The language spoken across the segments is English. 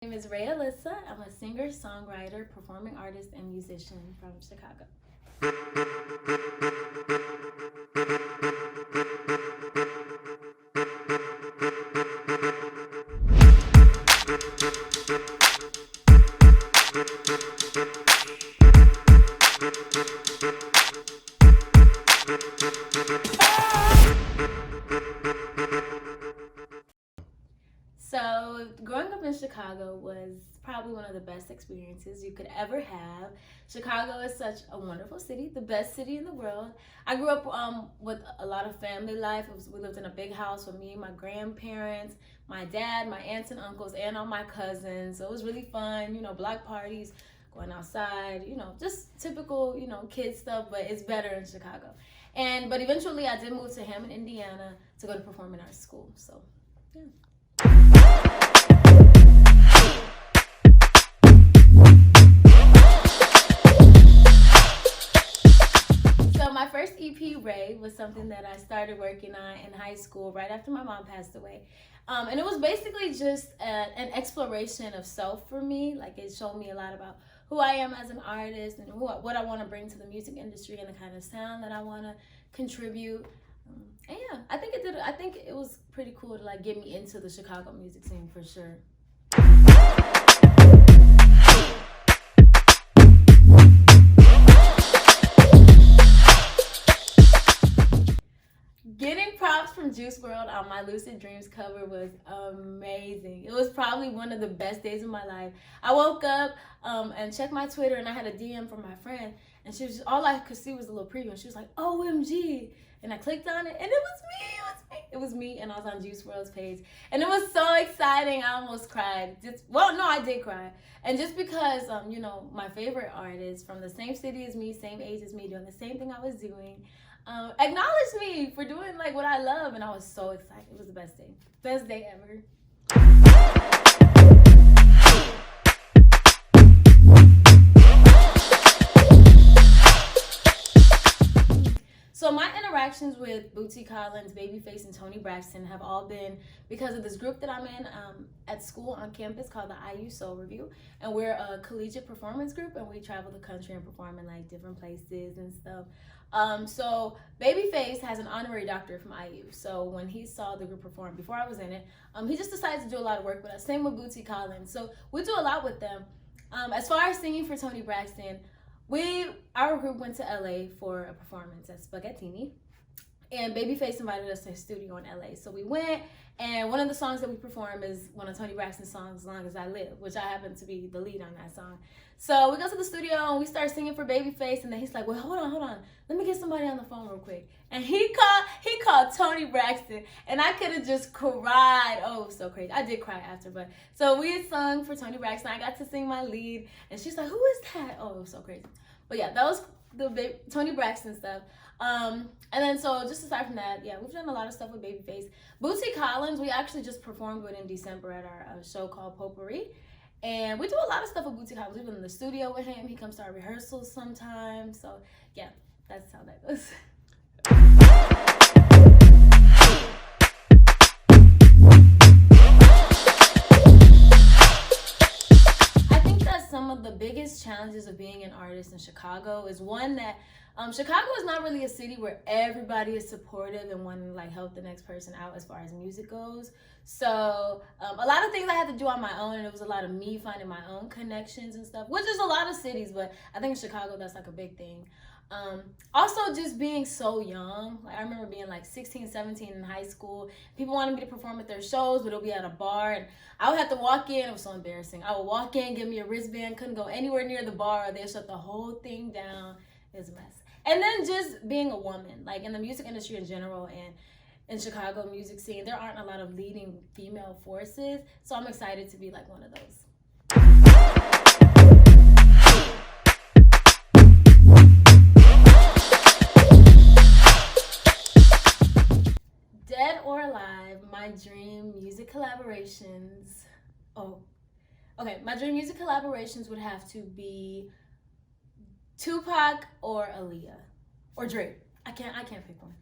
My name is Alissa. I'm a singer, songwriter, performing artist, and musician from Chicago. So, growing up in Chicago was probably one of the best experiences you could ever have. Chicago is such a wonderful city, the best city in the world. I grew up with a lot of family life. We lived in a big house with me, my grandparents, my dad, my aunts and uncles, and all my cousins. So it was really fun, block parties, going outside, just typical, kid stuff, but it's better in Chicago. But eventually I did move to Hammond, Indiana to go to performing arts school. So, yeah. So my first EP, Ray, was something that I started working on in high school right after my mom passed away. And it was basically just an exploration of self for me. Like, it showed me a lot about who I am as an artist and what I want to bring to the music industry and the kind of sound that I want to contribute. And yeah, I think it was pretty cool to get me into the Chicago music scene for sure. Getting props from Juicewrld on my Lucid Dreams cover was amazing. It was probably one of the best days of my life. I woke up and checked my Twitter, and I had a DM from my friend, and she was just, all I could see was a little preview, and she was like, OMG. And I clicked on it, and it was me, and I was on Juicewrld's page. And it was so exciting, I almost cried. I did cry. And just because, my favorite artist from the same city as me, same age as me, doing the same thing I was doing, acknowledged me for doing what I love, and I was so excited. It was the best day ever. So my interactions with Bootsy Collins, Babyface, and Tony Braxton have all been because of this group that I'm in at school on campus called the IU Soul Review, and we're a collegiate performance group, and we travel the country and perform in different places and stuff. So Babyface has an honorary doctorate from IU. So when he saw the group perform before I was in it, he just decided to do a lot of work with us. Same with Bootsy Collins. So we do a lot with them. As far as singing for Tony Braxton, our group went to LA for a performance at Spaghettini, and Babyface invited us to his studio in LA. So we went, and one of the songs that we perform is one of Tony Braxton's songs, As Long As I Live, which I happen to be the lead on that song. So we go to the studio, and we start singing for Babyface, and then he's like, well, hold on. Let me get somebody on the phone real quick. And he called Tony Braxton, and I could have just cried. Oh, it was so crazy. I did cry after, but so we had sung for Tony Braxton. I got to sing my lead, and she's like, who is that? Oh, it was so crazy. But yeah, that was the Tony Braxton stuff. And then so just aside from that, yeah, we've done a lot of stuff with Babyface. Bootsy Collins, we actually just performed with in December at our show called Potpourri. And we do a lot of stuff with Bootsy Collins. We've been in the studio with him. He comes to our rehearsals sometimes. So yeah, that's how that goes. Some of the biggest challenges of being an artist in Chicago is one that Chicago is not really a city where everybody is supportive and wanting to help the next person out as far as music goes. So a lot of things I had to do on my own, and it was a lot of me finding my own connections and stuff, which is a lot of cities, but I think in Chicago that's a big thing. Also just being so young. I remember being 16, 17 in high school. People wanted me to perform at their shows, but it'll be at a bar, and I would have to walk in. It was so embarrassing. I would walk in, give me a wristband, couldn't go anywhere near the bar, or they'd shut the whole thing down. It was a mess. And then just being a woman, in the music industry in general, and in Chicago music scene, there aren't a lot of leading female forces, so I'm excited to be one of those. Dead or alive, my dream music collaborations. My dream music collaborations would have to be Tupac or Aliyah or Drake. I can't pick one.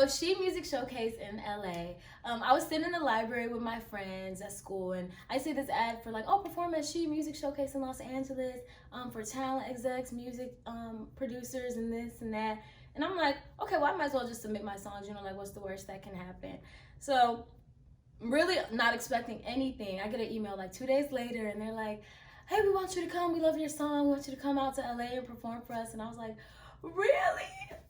So She Music Showcase in LA. I was sitting in the library with my friends at school, and I see this ad for like, oh, perform at She Music Showcase in Los Angeles for talent execs, music producers, and this and that. And I'm like, okay, well, I might as well just submit my songs. You know, like, what's the worst that can happen? So really not expecting anything. I get an email like 2 days later, and they're like, hey, we want you to come. We love your song. We want you to come out to LA and perform for us. And I was like, really?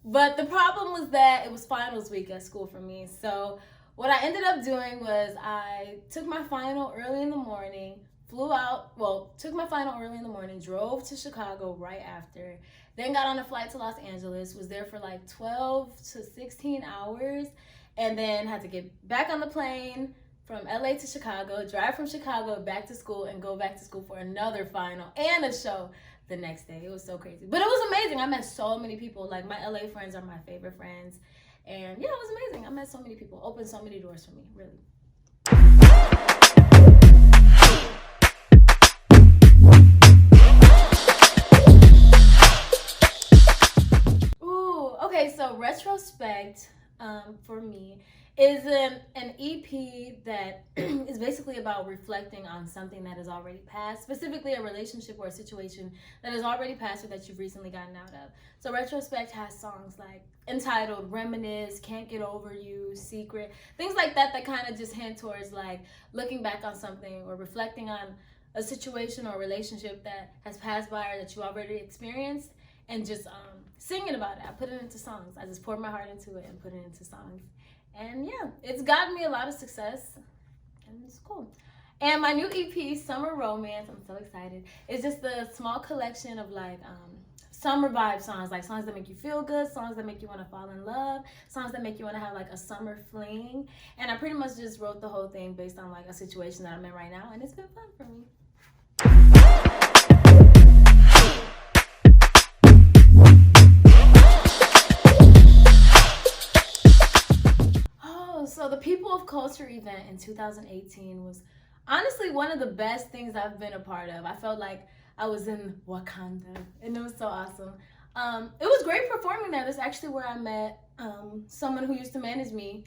But the problem was that it was finals week at school for me. So what I ended up doing was I took my final early in the morning, took my final early in the morning, drove to Chicago right after, then got on a flight to Los Angeles, was there for like 12 to 16 hours, and then had to get back on the plane from LA to Chicago, drive from Chicago back to school, and go back to school for another final and a show the next day. It was so crazy. But it was amazing. I met so many people. Like, my LA friends are my favorite friends. And yeah, it was amazing. I met so many people. Opened so many doors for me, really. Ooh, okay, so Retrospect for me is an EP that is basically about reflecting on something that has already passed, specifically a relationship or a situation that has already passed or that you've recently gotten out of. So Retrospect has songs like entitled Reminisce, Can't Get Over You, Secret, things like that that kind of just hint towards like looking back on something or reflecting on a situation or relationship that has passed by or that you already experienced, and just singing about it. I put it into songs. I just poured my heart into it and put it into songs. And yeah, it's gotten me a lot of success, and it's cool. And my new EP, Summer Romance, I'm so excited. It's just a small collection of like summer vibe songs, like songs that make you feel good, songs that make you want to fall in love, songs that make you want to have like a summer fling. And I pretty much just wrote the whole thing based on like a situation that I'm in right now, and it's been fun for me. So the People of Culture event in 2018 was honestly one of the best things I've been a part of. I felt like I was in Wakanda, and it was so awesome. It was great performing there. That's actually where I met someone who used to manage me.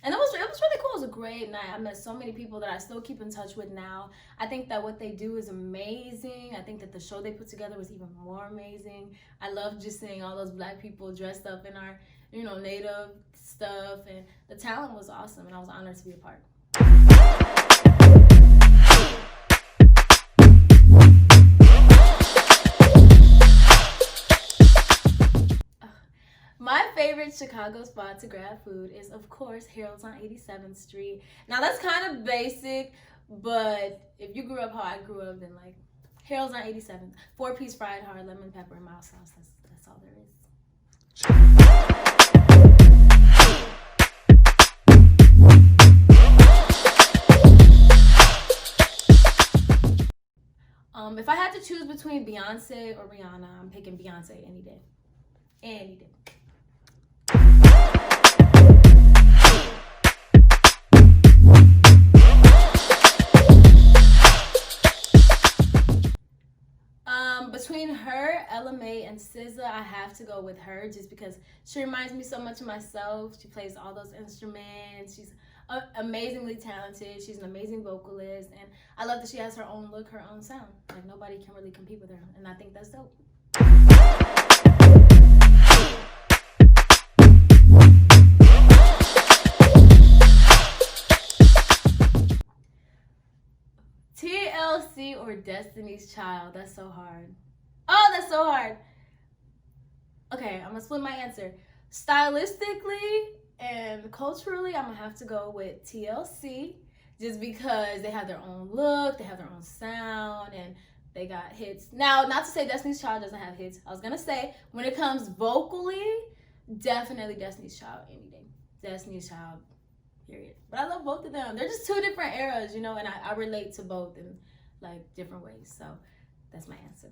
And it was really cool. It was a great night. I met so many people that I still keep in touch with now. I think that what they do is amazing. I think that the show they put together was even more amazing. I love just seeing all those Black people dressed up in our, native stuff, and the talent was awesome, and I was honored to be a part. My favorite Chicago spot to grab food is, of course, Harold's on 87th Street. Now, that's kind of basic, but if you grew up how I grew up, then, like, Harold's on 87th. 4-piece fried hard, lemon pepper, and mild sauce. That's all there is. If I had to choose between Beyonce or Rihanna, I'm picking Beyonce any day. Any day. Between her, Ella Mai, and SZA, I have to go with her just because she reminds me so much of myself. She plays all those instruments. She's amazingly talented. She's an amazing vocalist, and I love that she has her own look, her own sound. Like, nobody can really compete with her, and I think that's dope. TLC or Destiny's Child? That's so hard. Oh, that's so hard. Okay, I'm gonna split my answer. Stylistically and culturally, I'm gonna have to go with TLC just because they have their own look, they have their own sound, and they got hits. Now, not to say Destiny's Child doesn't have hits. I was gonna say, when it comes vocally, definitely Destiny's Child any day. Destiny's Child, period. But I love both of them. They're just two different eras, and I relate to both in like different ways. So that's my answer.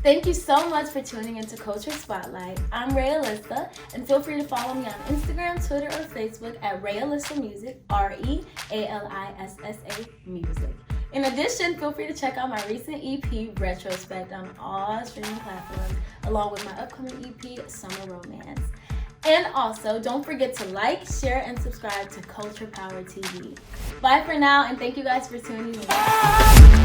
Thank you you so much for tuning into Culture Spotlight. I'm Alissa, and feel free to follow me on Instagram, Twitter, or Facebook at Alissa Music, ReAlissa Music. In addition, feel free to check out my recent EP, Retrospect, on all streaming platforms, along with my upcoming EP, Summer Romance. And also, don't forget to like, share, and subscribe to Culture Power TV. Bye for now, and thank you guys for tuning in.